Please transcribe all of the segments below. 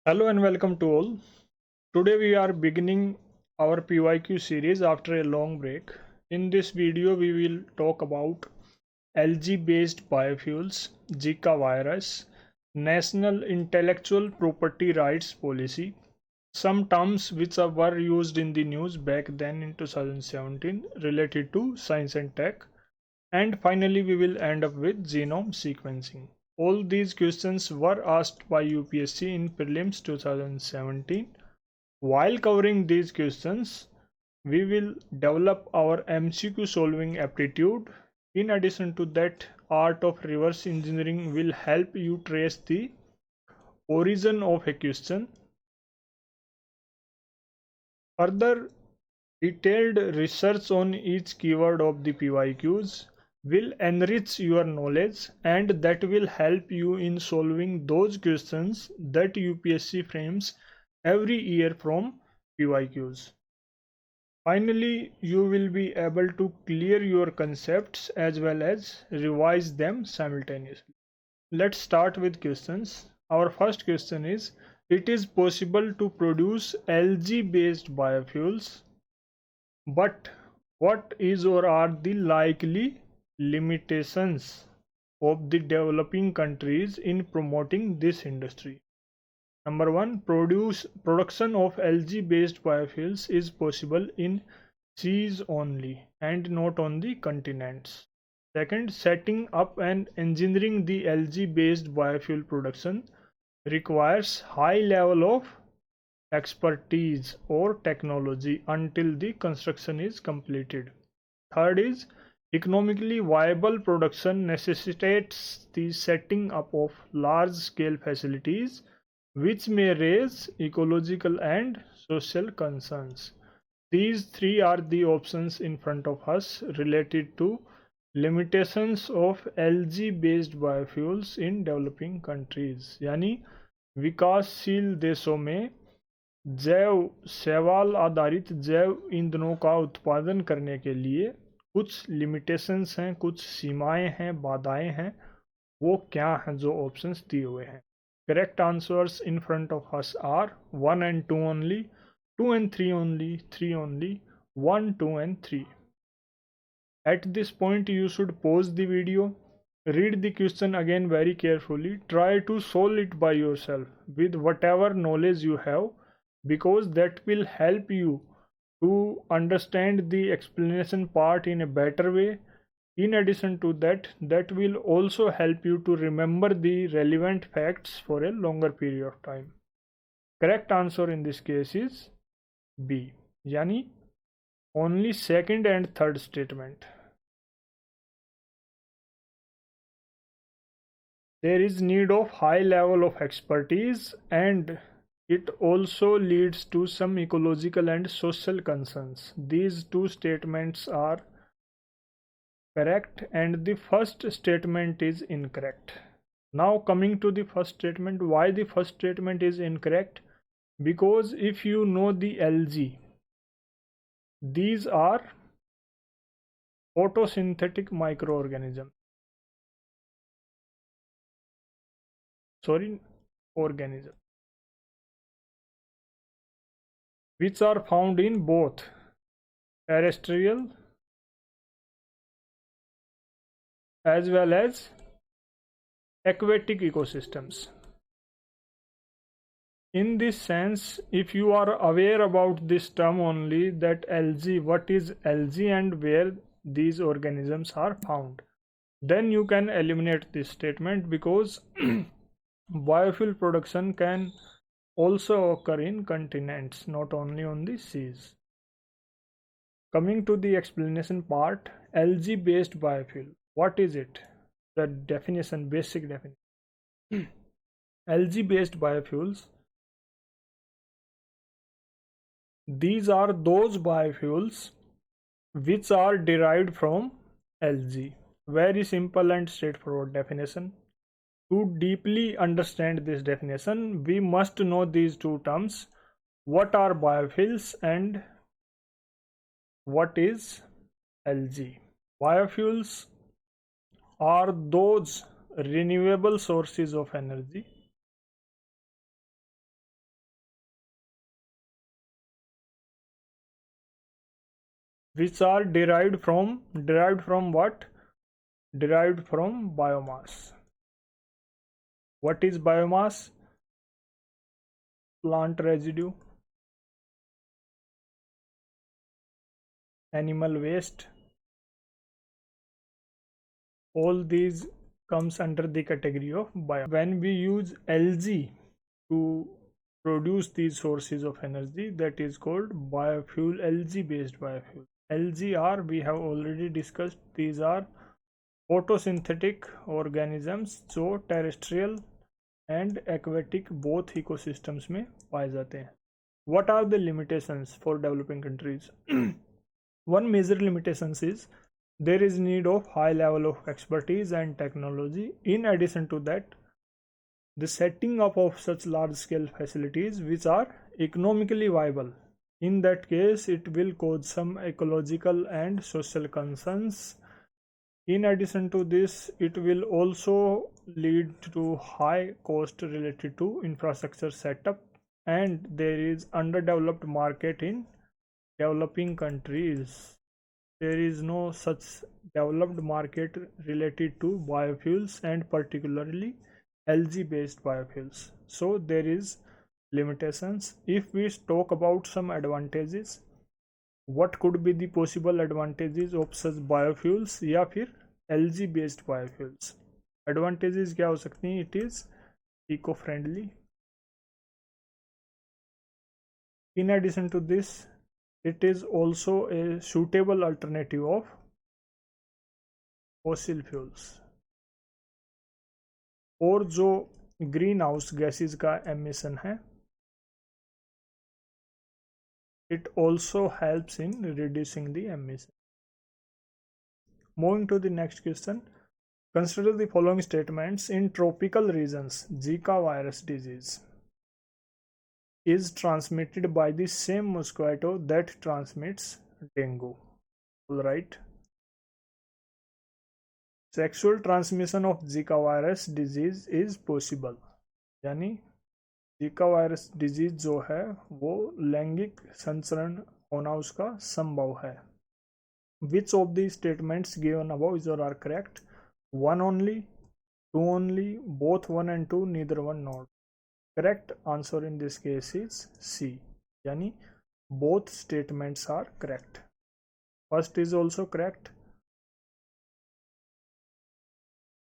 Hello and welcome to all. Today we are beginning our PYQ series after a long break. In this video we will talk about algae based biofuels, Zika virus, National Intellectual Property Rights Policy, some terms which were used in the news back then in 2017 related to science and tech, and finally, we will end up with genome sequencing. All these questions were asked by UPSC in Prelims 2017. While covering these questions, we will develop our MCQ solving aptitude. In addition to that, art of reverse engineering will help you trace the origin of a question. Further, detailed research on each keyword of the PYQs will enrich your knowledge, and that will help you in solving those questions that UPSC frames every year from PYQs. Finally, you will be able to clear your concepts as well as revise them simultaneously. Let's start with questions. Our first question is: it is possible to produce algae based biofuels, but what is or are the likely limitations of the developing countries in promoting this industry? Number one, production of algae based biofuels is possible in seas only and not on the continents. Second, setting up and engineering the algae based biofuel production requires high level of expertise or technology until the construction is completed. Third is, economically viable production necessitates the setting up of large scale facilities which may raise ecological and social concerns. These three are the options in front of us related to limitations of algae based biofuels in developing countries, यानी विकासशील देशों में जैव शैवाल आधारित जैव ईंधनों का उत्पादन करने के लिए कुछ लिमिटेशंस हैं, कुछ सीमाएं हैं, बाधाएं हैं. वो क्या हैं जो ऑप्शंस दिए हुए हैं? Correct answers in front of us are 1 and 2 only, 2 and 3 only, 3 only, 1, 2 and 3. At this point you should pause the video, read the question again very carefully, try to solve it by yourself with whatever knowledge you have, because that will help you to understand the explanation part in a better way. In addition to that, that will also help you to remember the relevant facts for a longer period of time. Correct answer in this case is B, yani only second and third statement. There is need of high level of expertise, and it also leads to some ecological and social concerns. These two statements are correct and the first statement is incorrect. Now coming to the first statement, why the first statement is incorrect? Because if you know the algae, these are photosynthetic microorganisms. Organisms which are found in both terrestrial as well as aquatic ecosystems. In this sense, if you are aware about this term only, that algae, what is algae and where these organisms are found, then you can eliminate this statement, because biofuel production can also occur in continents, not only on the seas. Coming to the explanation part, algae based biofuel, what is it? The definition, basic definition. Algae based biofuels, these are those biofuels which are derived from algae. Very simple and straightforward definition. To deeply understand this definition, we must know these two terms. What are biofuels and what is algae? Biofuels are those renewable sources of energy which are derived from what? Derived from biomass. What is biomass? Plant residue, animal waste, all these comes under the category of biomass. When we use Lg to produce these sources of energy, that is called biofuel, Lg based biofuel. Lg we have already discussed, these are photosynthetic organisms जो terrestrial and aquatic both ecosystems में पाए जाते हैं. What are the limitations for developing countries? One major limitation is there is need of high level of expertise and technology. In addition to that, the setting up of such large scale facilities which are economically viable, in that case it will cause some ecological and social concerns. In addition to this, it will also lead to high cost related to infrastructure setup, and there is underdeveloped market in developing countries. There is no such developed market related to biofuels and particularly Lg based biofuels. So there is limitations. If we talk about some advantages, what could be the possible advantages of such biofuels या फिर Lg based biofuels? Advantages क्या हो सकती हैं? It is eco friendly. In addition to this, it is also a suitable alternative of fossil fuels. और जो green house gases का emission है, it also helps in reducing the emission. Moving to the next question, consider the following statements. In tropical regions, Zika virus disease is transmitted by the same mosquito that transmits dengue. All right. Sexual transmission of Zika virus disease is possible. यानी Zika virus disease जो है वो लैंगिक संचरण होना उसका संभव है. Which of these statements given above is or are correct? One only, two only, both one and two, neither one nor. Correct answer in this case is C. Yani both statements are correct. First is also correct.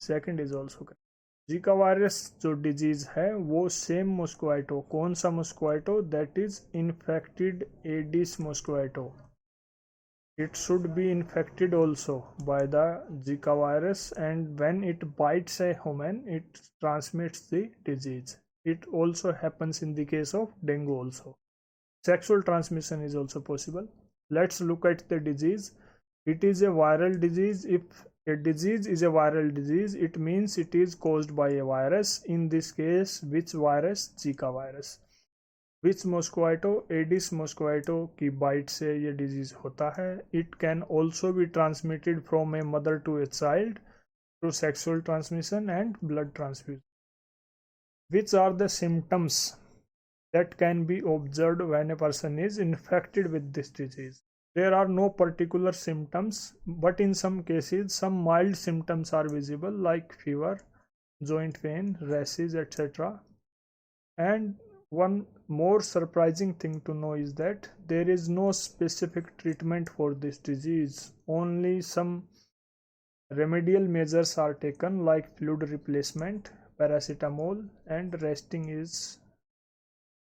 Second is also correct. Zika virus जो disease है वो same mosquito, कौन सा mosquito? That is infected Aedes mosquito. It should be infected also by the Zika virus, and when it bites a human, it transmits the disease. It also happens in the case of dengue also. Sexual transmission is also possible. Let's look at the disease. It is a viral disease. If a disease is a viral disease, it means it is caused by a virus. In this case, which virus? Zika virus. Which mosquito? Aedes mosquito की bite से ये disease होता है. It can also be transmitted from a mother to a child through sexual transmission and blood transfusion. Which are the symptoms that can be observed when a person is infected with this disease? There are no particular symptoms, but in some cases some mild symptoms are visible like fever, joint pain, rashes, etc. And one more surprising thing to know is that there is no specific treatment for this disease. Only some remedial measures are taken like fluid replacement, paracetamol, and resting is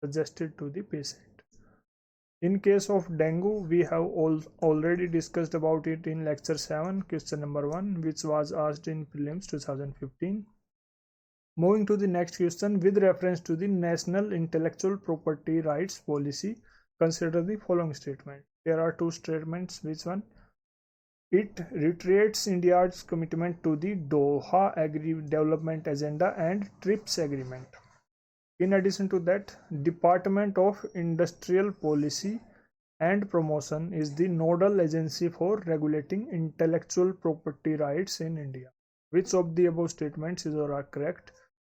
suggested to the patient. In case of dengue, we have already discussed about it in lecture 7, question number 1, which was asked in prelims 2015. Moving to the next question, with reference to the National Intellectual Property Rights Policy, consider the following statement. There are two statements. Which one? It reiterates India's commitment to the Doha Development Agenda and TRIPS Agreement. In addition to that, Department of Industrial Policy and Promotion is the nodal agency for regulating intellectual property rights in India. Which of the above statements is or are correct?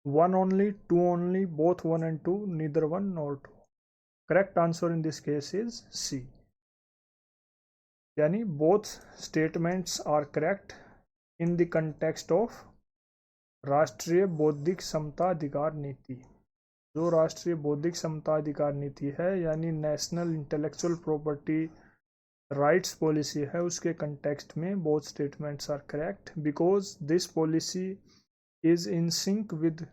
One only, two only, both one and two, neither one nor two. Correct answer in this case is C. यानी both statements are correct in the context of राष्ट्रीय बौद्धिक समता अधिकार नीति। जो राष्ट्रीय बौद्धिक समता अधिकार नीति है यानी national intellectual property rights policy है, उसके कंटेक्स्ट में both statements are correct because this policy is in sync with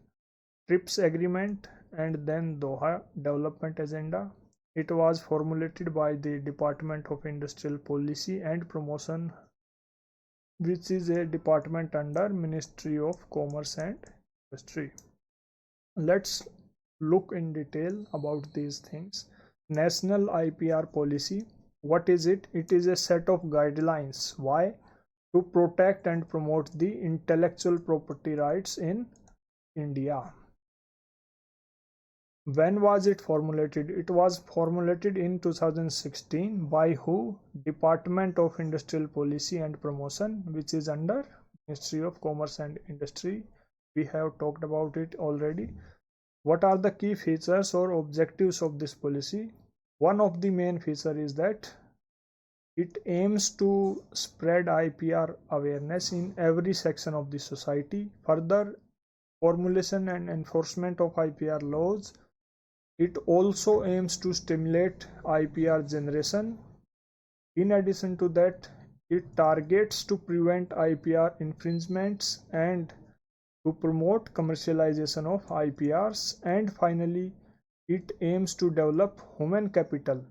TRIPS agreement and then Doha Development Agenda. It was formulated by the Department of Industrial Policy and Promotion, which is a department under Ministry of Commerce and Industry. Let's look in detail about these things. National IPR policy, what is it? It is a set of guidelines. Why? To protect and promote the intellectual property rights in India. When was it formulated? It was formulated in 2016 by who? Department of Industrial Policy and Promotion, which is under Ministry of Commerce and Industry. We have talked about it already. What are the key features or objectives of this policy? One of the main features is that it aims to spread IPR awareness in every section of the society. Further, formulation and enforcement of IPR laws. It also aims to stimulate IPR generation. In addition to that, it targets to prevent IPR infringements and to promote commercialization of IPRs. And finally, it aims to develop human capital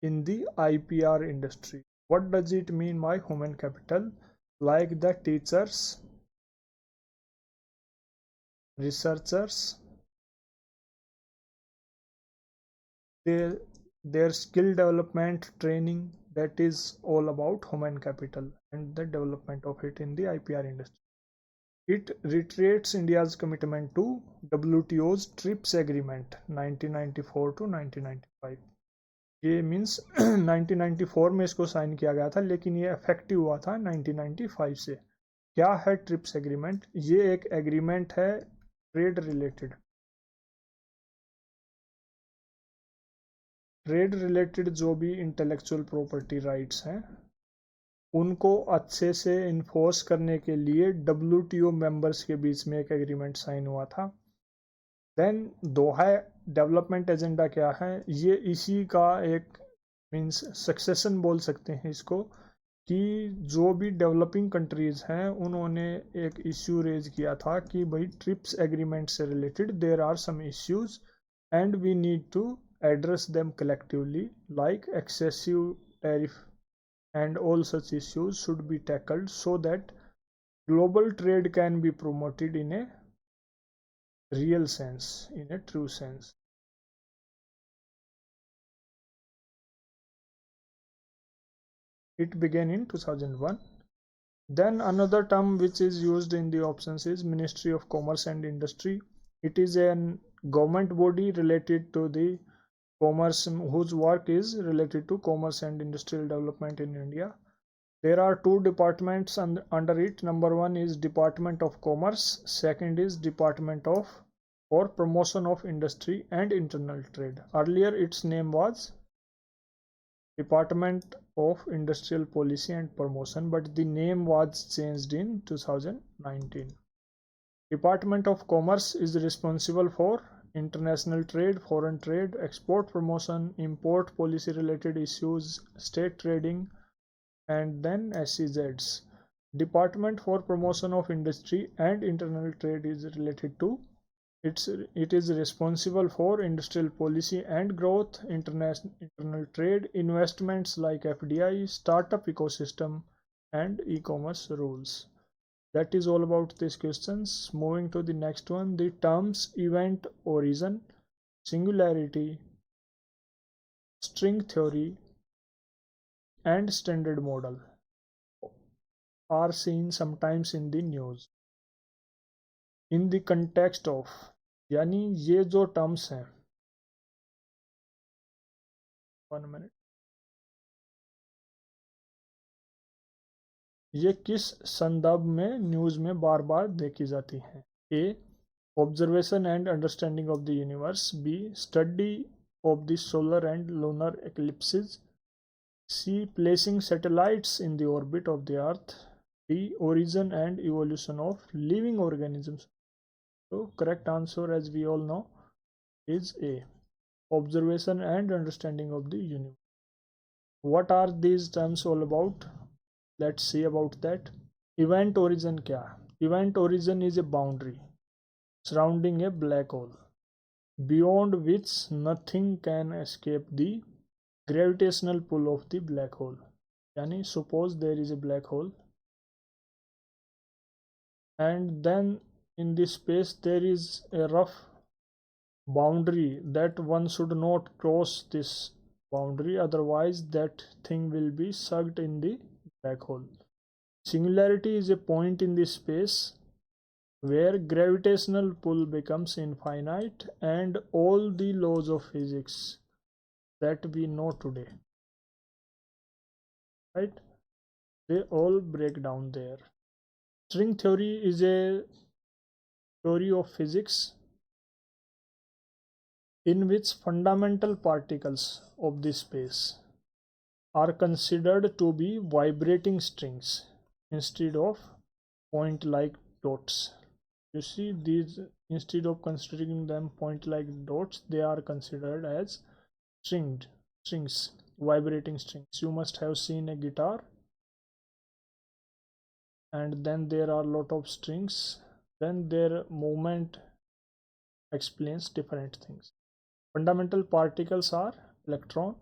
in the IPR industry. What does it mean by human capital? Like the teachers, researchers, their skill development training, that is all about human capital and the development of it in the IPR industry. It reiterates India's commitment to WTO's TRIPS agreement 1994 to 1995. ये means 1994 में इसको sign किया गया था लेकिन ये effective हुआ था 1995 से। क्या है ट्रिप्स एग्रीमेंट? ये एक एग्रीमेंट है ट्रेड रिलेटेड। ट्रेड रिलेटेड जो भी इंटेलेक्चुअल प्रॉपर्टी राइट्स हैं उनको अच्छे से इन्फोर्स करने के लिए WTO मेंबर्स के बीच में एक एग्रीमेंट साइन हुआ था। देन दोहा डेवलपमेंट एजेंडा क्या है? ये इसी का एक मींस सक्सेशन बोल सकते हैं इसको, कि जो भी डेवलपिंग कंट्रीज हैं उन्होंने एक इश्यू रेज किया था कि भाई ट्रिप्स एग्रीमेंट से related there are some issues and we need to address them collectively, like excessive tariff and all such issues should be tackled so that global trade can be promoted in a real sense, in a true sense. It began in 2001. Then another term which is used in the options is Ministry of Commerce and Industry. It is a government body related to the commerce, whose work is related to commerce and industrial development in India. There are two departments under it. Number one is Department of Commerce, second is Department of or Promotion of Industry and Internal Trade. Earlier its name was Department of Industrial Policy and Promotion, but the name was changed in 2019. Department of Commerce is responsible for international trade, foreign trade, export promotion, import policy related issues, state trading, and then SEZs. Department for Promotion of Industry and Internal Trade is related to it is responsible for industrial policy and growth, internal trade, investments like FDI, startup ecosystem, and e-commerce rules. That is all about these questions. Moving to the next one, the terms event origin, singularity, string theory, and standard model are seen sometimes in the news. In the context of, यानी ये जो terms हैं, 1 minute, ये किस संदर्भ में news में बार बार देखी जाती हैं? A. Observation and understanding of the universe. B. Study of the solar and lunar eclipses. C. Placing satellites in the orbit of the Earth. D. Origin and evolution of living organisms. So correct answer, as we all know, is A. Observation and understanding of the universe. What are these terms all about? Let's see about that. Event origin क्या? Event origin is a boundary surrounding a black hole, beyond which nothing can escape the gravitational pull of the black hole. Yani suppose there is a black hole, and then in this space there is a rough boundary that one should not cross this boundary, otherwise that thing will be sucked in the black hole. Singularity is a point in the space where gravitational pull becomes infinite and all the laws of physics that we know today, right, they all break down there. String theory is a theory of physics in which fundamental particles of the space are considered to be vibrating strings instead of point-like dots. You see, these, instead of considering them point-like dots, they are considered as strings, vibrating strings. You must have seen a guitar, and then there are a lot of strings, then their movement explains different things. Fundamental particles are electron,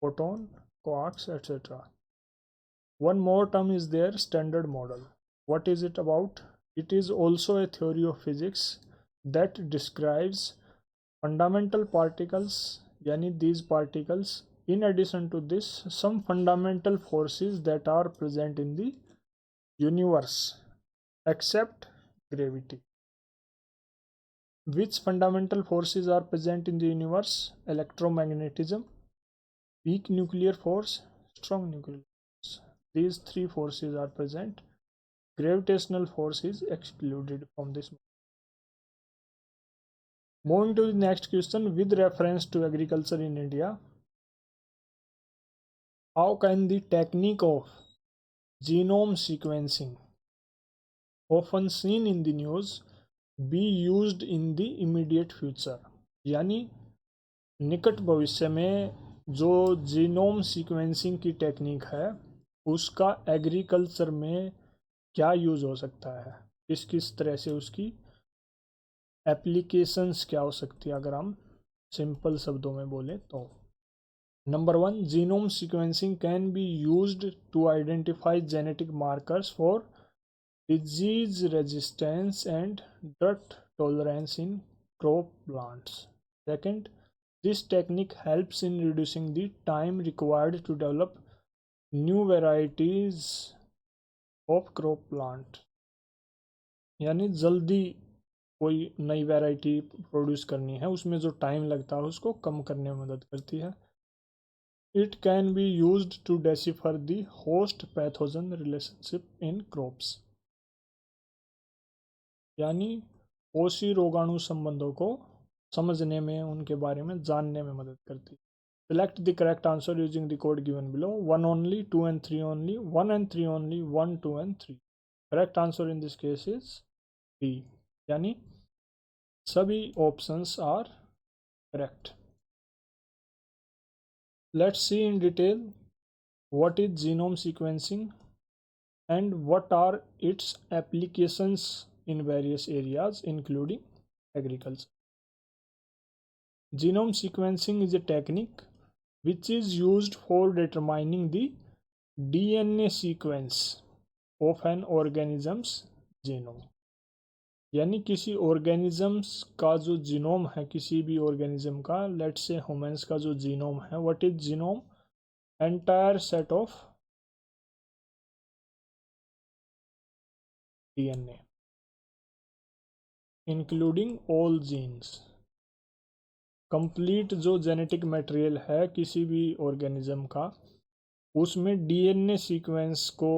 photon, quarks, etc. One more term is there, standard model. What is it about? It is also a theory of physics that describes fundamental particles, yani these particles. In addition to this, some fundamental forces that are present in the universe except gravity. Which fundamental forces are present in the universe? Electromagnetism, weak nuclear force, strong nuclear force. These three forces are present. Gravitational force is excluded from this. Moving to the next question, with reference to agriculture in India, how can the technique of genome sequencing, often seen in the news, be used in the immediate future? यानी निकट भविष्य में जो genome sequencing की technique है उसका agriculture में क्या यूज हो सकता है, किस तरह से उसकी एप्लीकेशंस क्या हो सकती है, अगर हम सिंपल शब्दों में बोले तो। Number 1, genome sequencing can be used to identify genetic markers for disease resistance and drought tolerance in crop plants. Second, this technique helps in reducing the time required to develop new varieties of crop plant, यानी जल्दी कोई नई variety produce करनी है उसमें जो time लगता है उसको कम करने में मदद करती है। It can be used to decipher the host pathogen relationship in crops, यानी पोषी रोगाणु संबंधों को समझने में, उनके बारे में जानने में मदद करती है। Select the correct answer using the code given below. 1 only, 2 and 3 only, 1 and 3 only, 1, 2 and 3. Correct answer in this case is D. यानी सभी options are correct. Let's see in detail what is genome sequencing and what are its applications in various areas including agriculture. Genome sequencing is a technique which is used for determining the DNA sequence of an organism's genome, यानी किसी organisms का जो genome है, किसी भी organism का, let's say humans का जो जीनोम है, what is genome? Entire set of DNA including all genes. Complete जो जेनेटिक मटेरियल है किसी भी ऑर्गेनिज्म का, उसमें डीएनए सीक्वेंस को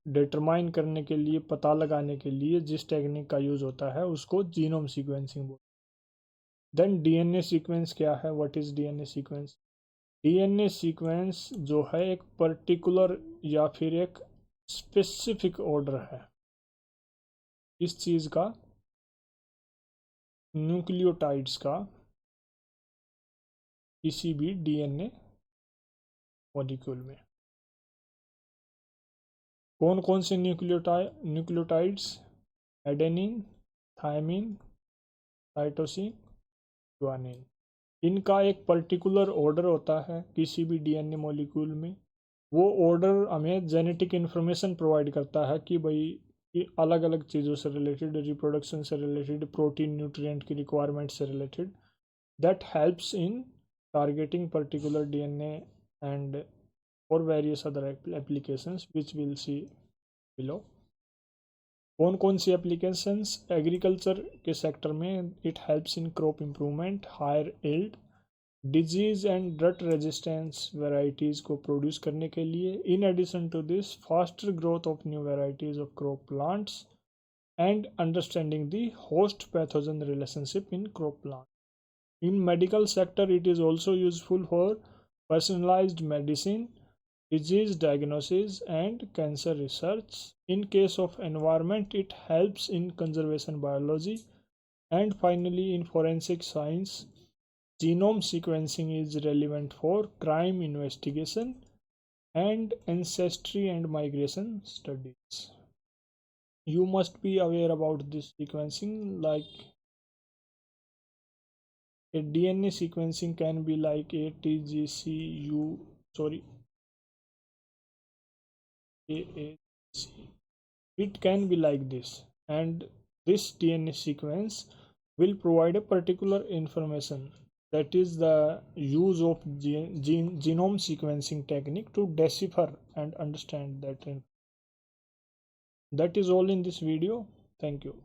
डिटरमाइन करने के लिए, पता लगाने के लिए जिस टेक्निक का यूज़ होता है उसको जीनोम सीक्वेंसिंग बोलते हैं। देन डीएनए सीक्वेंस क्या है? What is DNA sequence? DNA sequence जो है एक पर्टिकुलर या फिर एक स्पेसिफिक ऑर्डर है इस चीज़ का, न्यूक्लियोटाइड्स का, किसी भी डीएनए मॉलिक्यूल में। कौन कौन से nucleotides? Adenine, thymine, cytosine, guanine. इनका एक पर्टिकुलर ऑर्डर होता है किसी भी डीएनए मॉलिक्यूल में। वो ऑर्डर हमें जेनेटिक इन्फॉर्मेशन प्रोवाइड करता है कि भाई ये अलग अलग चीज़ों से रिलेटेड, रिप्रोडक्शन से रिलेटेड, प्रोटीन न्यूट्रिएंट की रिक्वायरमेंट से related, that helps in targeting particular DNA and और various other applications which will see below. कौन कौन सी एप्लीकेशंस? एग्रीकल्चर के सेक्टर में it helps in crop improvement, higher yield, disease and drought resistance varieties को produce करने के लिए। In addition to this faster growth of new varieties of crop plants and understanding the host pathogen relationship in crop plant. In medical sector it is also useful for personalized medicine, disease diagnosis and cancer research. In case of environment, it helps in conservation biology. And finally, in forensic science, genome sequencing is relevant for crime investigation and ancestry and migration studies. You must be aware about this sequencing, like a DNA sequencing can be like ATGCU, sorry, AAC. It can be like this, and this DNA sequence will provide a particular information. That is the use of genome sequencing technique to decipher and understand that. That is all in this video. Thank you.